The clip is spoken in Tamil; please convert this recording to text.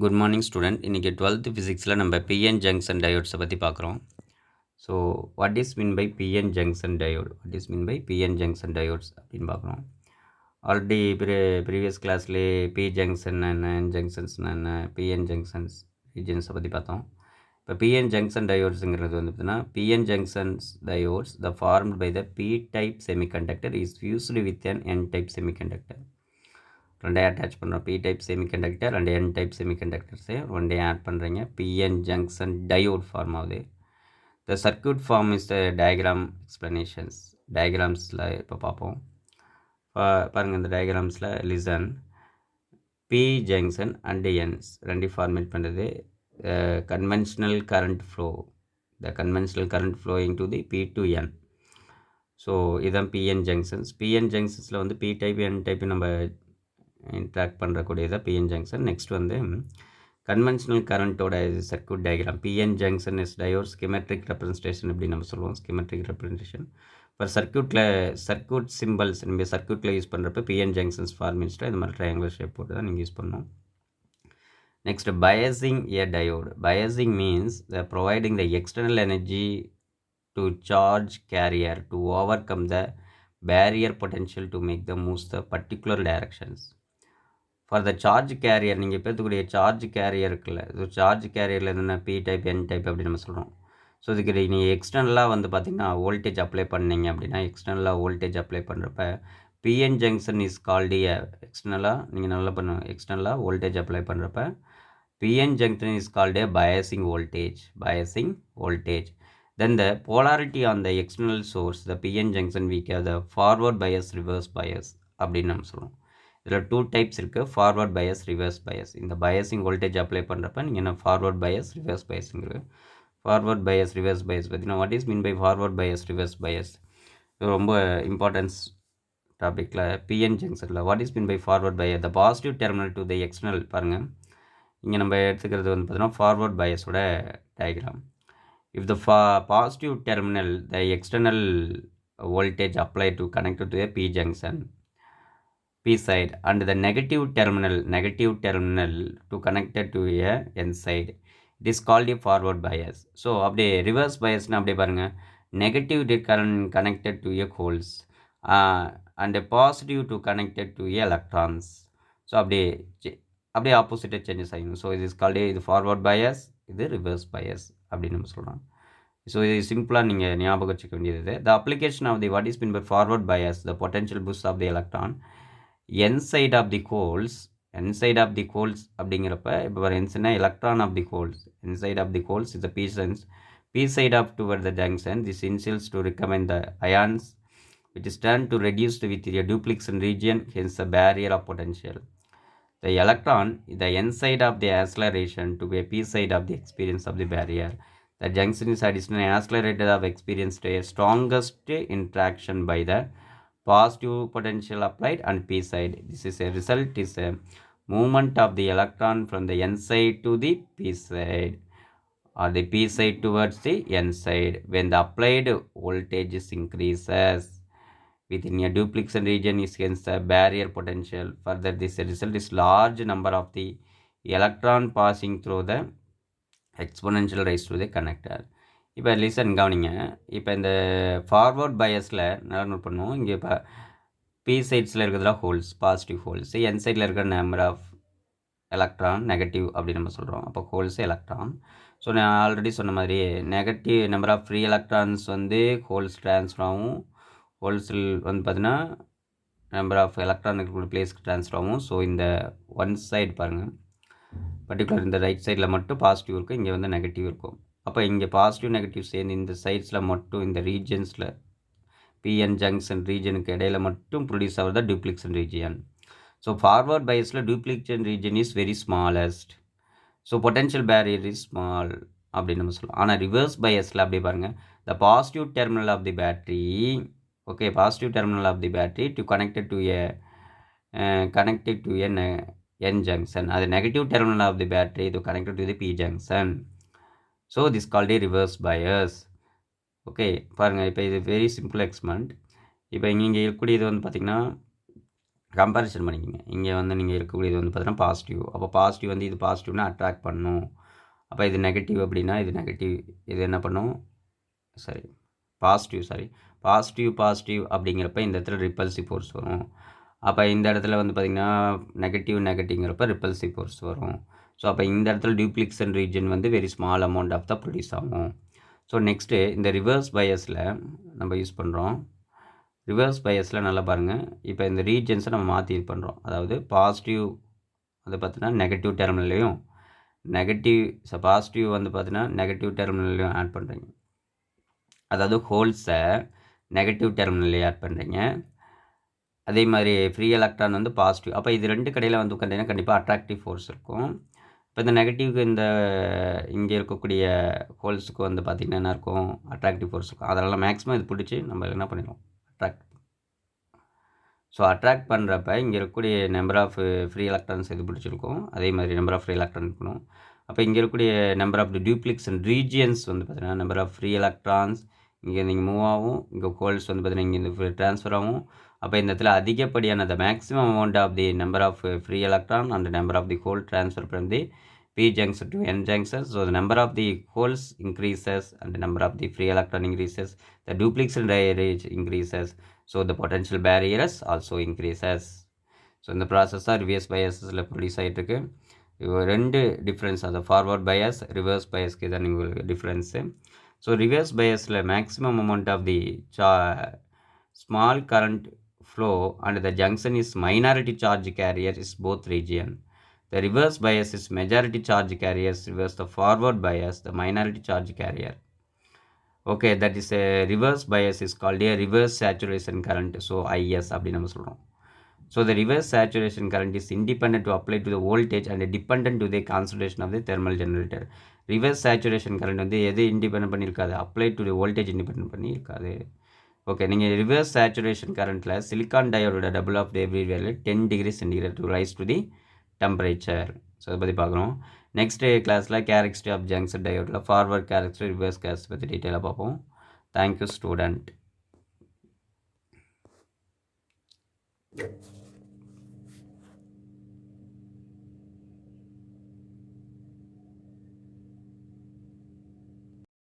Good morning student. இன்றைக்கி 12th ஃபிசிக்ஸில் நம்ம பிஎன் ஜங்ஷன் டயோட்ஸை பற்றி பார்க்குறோம். So what is mean by PN junction diode, what is mean by PN junction diodes அப்படின்னு பார்க்குறோம். ஆல்ரெடி ப்ரீவியஸ் கிளாஸ்லேயே பி ஜங்ஷன் என்ன, என் ஜங்ஷன்ஸ்னா என்ன, பிஎன் ஜங்ஷன்ஸ் ரீஜன்ஸை பற்றி பார்த்தோம். இப்போ பிஎன் ஜங்ஷன் டயோட்ஸுங்கிறது வந்து பார்த்தீங்கன்னா PN junctions diodes the formed by the P type semiconductor is fused with an N type semiconductor. ரெண்டே அட்டாச் பண்ணுறோம். P type semiconductor and N type semiconductors ரெண்டே ஆட் பண்ணுறீங்க. பிஎன் ஜங்ஷன் டயோட் ஃபார்ம் ஆகுது. The circuit form is the diagram explanations. டயக்ராம்ஸில் இப்போ பார்ப்போம். பாருங்கள், இந்த டயக்ராம்ஸில் listen. P junction and Ns ரெண்டு ஃபார்மேட் பண்ணுறது. Conventional current flow, the conventional current flowing to the B to N. So இதுதான் பிஎன் ஜங்ஷன்ஸ். பிஎன் ஜங்ஷன்ஸில் வந்து பி டைப் என் டைப் நம்ம இன்ட்ராக்ட் பண்ணுறக்கூடியதான் பிஎன் ஜங்ஷன். நெக்ஸ்ட் வந்து கன்வென்ஷனல் கரண்ட்டோட circuit diagram. PN junction is diode schematic representation அப்படி நம்ம சொல்லுவோம். ஸ்கிமெட்ரிக் ரெப்ரசன்டேஷன் இப்போ சர்க்யூட் சிம்பிள்ஸ் நீங்கள் சர்க்யூட்டில் யூஸ் பண்ணுறப்ப பிஎன் ஜங்ஷன்ஸ் ஃபார்மேட்ஸில் இந்த மாதிரி ட்ரையாங்குலர் ஷேப் போட்டு தான் நீங்கள் யூஸ் பண்ணணும். Next biasing a diode. Biasing means providing the external energy to charge carrier to overcome the barrier potential to make them move the particular directions. For the charge carrier, நீங்கள் இப்போ எடுத்துக்கூடிய சார்ஜ் கேரியர் இருக்குல்ல, ஸோ சார்ஜ் கேரியரில் என்னென்ன பி டைப் என் டைப் அப்படின்னு நம்ம சொல்கிறோம். ஸோ இதுக்கு நீங்கள் எக்ஸ்டர்னலாக வந்து பார்த்திங்கன்னா வோல்டேஜ் அப்ளை பண்ணிங்க அப்படின்னா, எக்ஸ்டர்னலாக வோல்டேஜ் அப்ளை பண்ணுறப்ப பிஎன் ஜங்ஷன் இஸ் கால்டு எக்ஸ்டர்னலாக நீங்கள் நல்லா பண்ணுங்க. எக்ஸ்டர்னலாக வோல்டேஜ் அப்ளை பண்ணுறப்ப PN junction is called biasing voltage. Then the polarity on the external source, the PN junction, we have the forward bias, reverse bias அப்படின்னு நம்ம சொல்லுவோம். இதில் 2 டைப்ஸ் இருக்குது, ஃபார்வர்ட் பயஸ், ரிவர்ஸ் பயஸ். இந்த பயஸிங் வோல்டேஜ் அப்ளை பண்ணுறப்ப நீங்கள் என்ன ஃபார்வர்ட் பயஸ், ரிவர்ஸ் பயஸுங்கிறது. ஃபார்வர்ட் பயஸ், ரிவர்ஸ் பயஸ் பார்த்தீங்கன்னா what is mean by forward bias, reverse bias. இது ரொம்ப இம்பார்ட்டன்ஸ் டாப்பிக்கில் பிஎன் ஜங்ஷனில் what is mean by forward bias, the positive terminal to the external. பாருங்கள், இங்கே நம்ம எடுத்துக்கிறது வந்து பார்த்தீங்கன்னா ஃபார்வர்ட் பயஸோட diagram. If the positive terminal the external voltage applied to connected to a P junction, P side, and the negative terminal to connected to a N side, it is called a forward bias. So அப்படியே reverse bias னா அப்படியே பாருங்கள், negative current connected to a holes and a positive to connected to a electrons. So அப்படியே ஆப்போசிட்டாக சேஞ்சஸ் ஆகிடும். ஸோ இது இஸ் கால்டு, இது ஃபார்வர்ட் பயஸ், இது ரிவர்ஸ் பயஸ் அப்படின்னு நம்ம சொல்கிறோம். ஸோ இது சிம்பிளாக நீங்கள் ஞாபகம் வச்சுக்க வேண்டியது. The application of the what is mean by forward bias, the potential boost of the electron inside of the holes அப்படிங்கிறப்ப இப்போ வர என்ஸ்னா electron of the holes. inside of the holes is the p side of toward the junction. This initials to recommend the ions which is turned to reduced with a duplex region, hence the barrier of potential. The electron, the n side of the acceleration to a p side of the experience of the barrier. The junction is additionally accelerated of experienced a strongest interaction by the positive potential applied and p side. This is a result is a movement of the electron from the n side to the p side or the p side towards the n side when the applied voltage increases within a duplex region is hence the barrier potential. Further, this result is large number of the electron passing through the exponential raised to the connector. இப்போ லிசன் கவனிங்க. இப்போ இந்த ஃபார்வர்ட் பயஸில் நல்லா நோட் பண்ணுவோம். இங்கே இப்போ பி சைட்ஸில் இருக்கிறதுல ஹோல்ஸ், பாசிட்டிவ் ஹோல்ஸ். என் சைடில் இருக்கிற நம்பர் ஆஃப் எலக்ட்ரான் நெகட்டிவ் அப்படின்னு நம்ம சொல்கிறோம். அப்போ ஹோல்ஸ் எலக்ட்ரான். ஸோ நான் ஆல்ரெடி சொன்ன மாதிரி negative number of free electrons வந்து ஹோல்ஸ் ட்ரான்ஸ்ஃபர் ஆகும். ஹோல்ஸில் வந்து பார்த்தீங்கன்னா நம்பர் ஆஃப் எலக்ட்ரான் இருக்கிற பிளேஸ்க்கு ட்ரான்ஸ்ஃபர் ஆகும். ஸோ இந்த ஒன் சைடு பாருங்கள், பர்டிகுலர் இந்த ரைட் சைடில் மட்டும் பாசிட்டிவ் இருக்கும், இங்கே வந்து நெகட்டிவ் இருக்கும். அப்போ இங்கே பாசிட்டிவ் நெகட்டிவ் சேர்ந்து இந்த சைட்ஸில் மட்டும், இந்த ரீஜன்ஸில் பிஎன் ஜங்ஷன் ரீஜனுக்கு இடையில மட்டும் ப்ரொடியூஸ் ஆகுது டூப்ளிகேஷன் ரீஜியன். ஸோ ஃபார்வர்ட் பயஸில் depletion region is very smallest. So potential barrier is small அப்படின்னு நம்ம சொல்லலாம். ஆனால் ரிவர்ஸ் பயஸில் அப்படி பாருங்கள், the positive terminal of the battery, okay, positive terminal of the battery to connected to N junction, அது negative terminal of the battery to connected to the P junction. So this called a reverse bias. Okay, பாருங்கள், இப்போ இது வெரி சிம்பிள் எக்ஸ்பெரிமெண்ட். இப்போ இங்கே இருக்கக்கூடியது வந்து பார்த்திங்கன்னா கம்பேரிசன் பண்ணிக்கோங்க. இங்கே வந்து நீங்கள் இருக்கக்கூடியது வந்து பார்த்தீங்கன்னா பாசிட்டிவ். அப்போ பாசிட்டிவ் வந்து இது பாசிட்டிவ்னா அட்ராக்ட் பண்ணும். அப்போ இது நெகட்டிவ் அப்படின்னா இது நெகட்டிவ். இது என்ன பண்ணும்? சரி, பாசிட்டிவ் பாசிட்டிவ் அப்படிங்கிறப்ப இந்த இடத்துல ரிப்பல்சிவ் ஃபோர்ஸ் வரும். அப்போ இந்த இடத்துல வந்து பார்த்திங்கன்னா நெகட்டிவ்ங்கிறப்ப ரிப்பல்சிவ் ஃபோர்ஸ் வரும். ஸோ அப்போ இந்த இடத்துல டியூப்ளிகேஷன் ரீஜன் வந்து வெரி ஸ்மால் அமௌண்ட் ஆஃப் தான் ப்ரொடியூஸ் ஆகும். ஸோ நெக்ஸ்ட்டு இந்த ரிவர்ஸ் பயஸில் நம்ம யூஸ் பண்ணுறோம். ரிவர்ஸ் பயஸில் நல்லா பாருங்கள். இப்போ இந்த ரீஜன்ஸை நம்ம மாற்றி இது பண்ணுறோம். அதாவது பாசிட்டிவ் வந்து பார்த்தீங்கன்னா நெகட்டிவ் டெர்மினல்லையும் பாசிட்டிவ் வந்து பார்த்தீங்கன்னா நெகட்டிவ் டெர்மினல்லையும் ஆட் பண்ணுறீங்க. அதாவது ஹோல்ஸை நெகட்டிவ் டெர்மினல்லையும் ஆட் பண்ணுறீங்க. அதே மாதிரி ஃப்ரீ எலக்ட்ரான் வந்து பாசிட்டிவ். அப்போ இது ரெண்டு கடையில் வந்து கண்டிப்பாக கண்டிப்பாக அட்ராக்டிவ் ஃபோர்ஸ் இருக்கும். இப்போ இந்த நெகட்டிவ்க்கு இந்த இங்கே இருக்கக்கூடிய ஹோல்ஸுக்கு வந்து பார்த்திங்கன்னா என்ன இருக்கும்? அட்ராக்டிவ் ஃபோர்ஸ் இருக்கும். அதனால் மேக்ஸிமம் இது பிடிச்சி நம்ம என்ன பண்ணிடுவோம்? அட்ராக்ட். ஸோ அட்ராக்ட் பண்ணுறப்ப இங்கே இருக்கக்கூடிய நம்பர் ஆஃப் ஃப்ரீ எலக்ட்ரான்ஸ் இது பிடிச்சிருக்கும். அதே மாதிரி நம்பர் ஆஃப் ஃப்ரீ எலக்ட்ரான் இருக்கணும். அப்போ இங்கே இருக்கக்கூடிய நம்பர் ஆஃப் டியூப்ளிகேஷன் ரீஜியன்ஸ் வந்து பார்த்தீங்கன்னா நம்பர் ஆஃப் ஃப்ரீ எலக்ட்ரான்ஸ் இங்கே நீங்கள் மூவ் ஆகும். இங்கே ஹோல்ஸ் வந்து பார்த்தீங்கன்னா இங்கே இந்த ட்ரான்ஸ்ஃபர் ஆகும். அப்போ இந்த இடத்துல அதிகப்படியான the maximum amount of the number of free electron and number of the hole transfer from the P junction to N junction. So the number of the holes increases and the number of the free electron increases. The duplication rate increases. So the potential barriers also increases. So இந்த ப்ராசஸ் தான் ரிவர்ஸ் பயஸில் ப்ரொடியூஸ் ஆகிட்டுருக்கு. ரெண்டு டிஃப்ரென்ஸ், அந்த ஃபார்வர்ட் பயஸ் ரிவர்ஸ் பயஸ்க்கு தான் உங்களுக்கு டிஃப்ரென்ஸு. ஸோ ரிவர்ஸ் பயஸில் maximum amount of the small current flow and the junction is minority charge carrier is both region. The reverse bias is majority charge carriers reverse the forward bias, the minority charge carrier. Okay, that is a reverse bias is called a reverse saturation current. So IS அப்படி நம்ம சொல்கிறோம். So the reverse saturation current is independent to apply to the voltage and dependent to the concentration of the thermal generator. Reverse saturation current வந்து எது இண்டிபெண்ட் பண்ணியிருக்காது? Apply to the voltage independent பண்ணியிருக்காது. ஓகே, நீங்கள் ரிவர்ஸ் சேச்சுரேஷன் கரண்ட்டில் சிலிக்கான் டயோடோட டபுள் ஆஃப் டெப்ரி value 10 degree centigrade to rise to the temperature. So அதை பற்றி பார்க்குறோம். நெக்ஸ்ட் கிளாஸில் கேரக்டரிஸ்டிக் ஆஃப் ஜங்ஷன் டயோடில் ஃபார்வர்ட் கேரக்டரிஸ்டிக் ரிவர்ஸ் கேரக்டரிஸ்டிக் பற்றி டீட்டெயிலாக பார்ப்போம். Thank you student.